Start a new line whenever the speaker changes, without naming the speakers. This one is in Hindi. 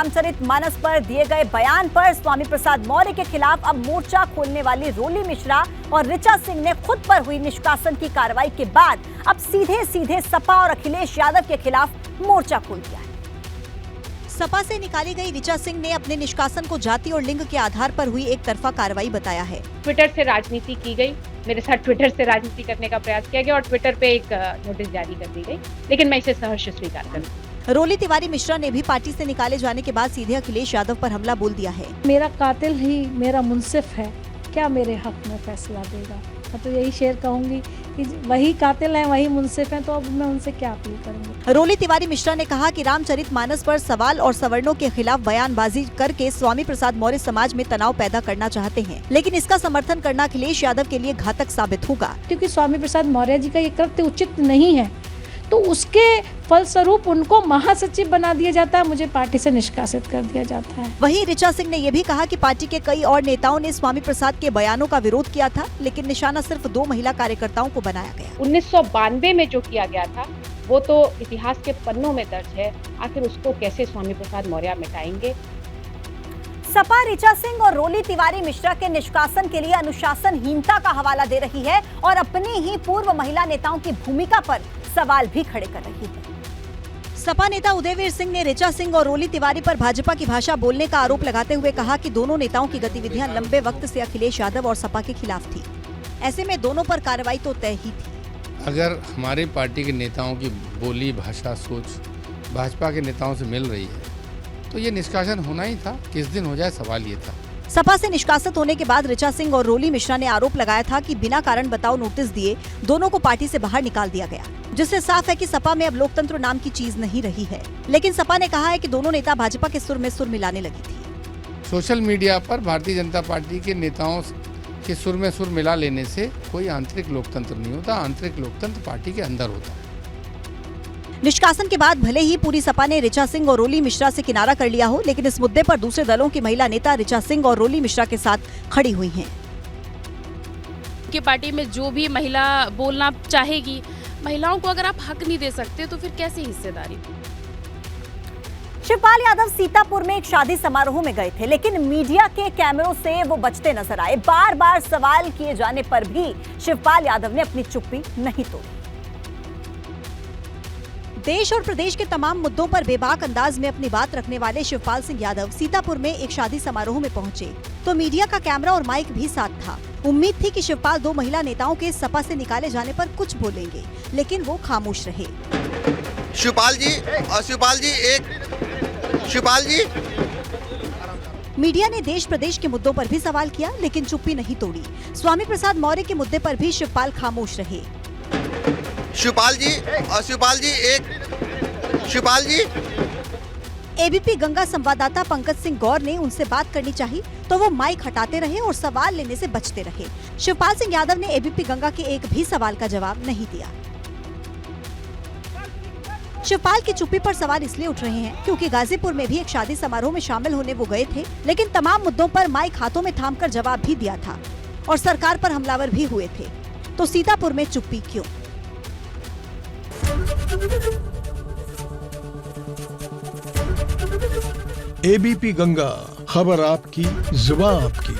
रामचरितमानस पर दिए गए बयान पर स्वामी प्रसाद मौर्य के खिलाफ अब मोर्चा खोलने वाली रोली मिश्रा और ऋचा सिंह ने खुद पर हुई निष्कासन की कार्रवाई के बाद अब सीधे सपा और अखिलेश यादव के खिलाफ मोर्चा खोल दिया है। सपा से निकाली गई ऋचा सिंह ने अपने निष्कासन को जाति और लिंग के आधार पर हुई एक तरफा कार्रवाई बताया है।
ट्विटर से राजनीति की गई, मेरे साथ ट्विटर से राजनीति करने का प्रयास किया गया और ट्विटर पे एक नोटिस जारी कर दी गई, लेकिन मैं इसे सहर्ष स्वीकार करूँ।
रोली तिवारी मिश्रा ने भी पार्टी से निकाले जाने के बाद सीधे अखिलेश यादव पर हमला बोल दिया है।
मेरा कातिल ही मेरा मुंसिफ है, क्या मेरे हक में फैसला देगा? मैं तो यही शेर कहूंगी कि वही कातिल है, वही मुंसिफ है, तो अब मैं उनसे क्या अपील करूंगी।
रोली तिवारी मिश्रा ने कहा कि रामचरितमानस पर सवाल और सवर्णों के खिलाफ बयानबाजी करके स्वामी प्रसाद मौर्य समाज में तनाव पैदा करना चाहते हैं, लेकिन इसका समर्थन करना अखिलेश यादव के लिए घातक साबित होगा।
क्योंकि स्वामी प्रसाद मौर्य जी का ये कृत्य उचित नहीं है, तो उसके फलस्वरूप उनको महासचिव बना दिया जाता है, मुझे पार्टी से निष्कासित कर दिया जाता है।
वहीं ऋचा सिंह ने यह भी कहा कि पार्टी के कई और नेताओं ने स्वामी प्रसाद के बयानों का विरोध किया था, लेकिन निशाना सिर्फ 2 महिला कार्यकर्ताओं को बनाया गया।
1992 में जो किया गया था वो तो इतिहास के पन्नों में दर्ज है, आखिर उसको कैसे स्वामी प्रसाद मौर्य मिटाएंगे?
सपा ऋचा सिंह और रोली तिवारी मिश्रा के निष्कासन के लिए अनुशासनहीनता का हवाला दे रही है और अपनी ही पूर्व महिला नेताओं की भूमिका पर सवाल भी खड़े कर रही है। सपा नेता उदयवीर सिंह ने ऋचा सिंह और रोली तिवारी पर भाजपा की भाषा बोलने का आरोप लगाते हुए कहा कि दोनों नेताओं की गतिविधियां लंबे वक्त से अखिलेश यादव और सपा के खिलाफ थी। ऐसे में दोनों पर कार्रवाई तो तय ही थी।
अगर हमारी पार्टी के नेताओं की बोली, भाषा, सोच भाजपा के नेताओं से मिल रही है तो ये निष्कासन होना ही था। किस दिन हो जाए, सवाल ये था।
सपा से निष्कासित होने के बाद ऋचा सिंह और रोली मिश्रा ने आरोप लगाया था कि बिना कारण बताओ नोटिस दिए दोनों को पार्टी से बाहर निकाल दिया गया, जिससे साफ है कि सपा में अब लोकतंत्र नाम की चीज नहीं रही है। लेकिन सपा ने कहा है कि दोनों नेता भाजपा के सुर में सुर मिलाने लगी थी।
सोशल मीडिया पर भारतीय जनता पार्टी के नेताओं के सुर में सुर मिला लेने से कोई आंतरिक लोकतंत्र नहीं होता। आंतरिक लोकतंत्र पार्टी के अंदर होता है।
निष्कासन के बाद भले ही पूरी सपा ने ऋचा सिंह और रोली मिश्रा से किनारा कर लिया हो, लेकिन इस मुद्दे पर दूसरे दलों की महिला नेता ऋचा सिंह और रोली मिश्रा के साथ खड़ी हुई हैं।
कि पार्टी में जो भी महिला बोलना चाहेगी, महिलाओं को अगर आप हक नहीं दे सकते तो फिर कैसे हिस्सेदारी?
शिवपाल यादव सीतापुर में एक शादी समारोह में गए थे, लेकिन मीडिया के कैमरों से वो बचते नजर आए। बार बार सवाल किए जाने पर भी शिवपाल यादव ने अपनी चुप्पी नहीं तोड़ी। देश और प्रदेश के तमाम मुद्दों पर बेबाक अंदाज में अपनी बात रखने वाले शिवपाल सिंह यादव सीतापुर में एक शादी समारोह में पहुंचे तो मीडिया का कैमरा और माइक भी साथ था। उम्मीद थी कि शिवपाल 2 महिला नेताओं के सपा से निकाले जाने पर कुछ बोलेंगे, लेकिन वो खामोश रहे।
शिवपाल जी
मीडिया ने देश प्रदेश के मुद्दों पर भी सवाल किया, लेकिन चुप्पी नहीं तोड़ी। स्वामी प्रसाद मौर्य के मुद्दे पर भी शिवपाल खामोश रहे।
शिवपाल जी
एबीपी गंगा संवाददाता पंकज सिंह गौर ने उनसे बात करनी चाहिए तो वो माइक हटाते रहे और सवाल लेने से बचते रहे। शिवपाल सिंह यादव ने एबीपी गंगा के एक भी सवाल का जवाब नहीं दिया। शिवपाल की चुप्पी पर सवाल इसलिए उठ रहे हैं क्योंकि गाजीपुर में भी एक शादी समारोह में शामिल होने वो गए थे, लेकिन तमाम मुद्दों पर माइक हाथों में थामकर जवाब भी दिया था और सरकार पर हमलावर भी हुए थे। तो सीतापुर में चुप्पी क्यों?
एबीपी गंगा, खबर आपकी, जुबान आपकी।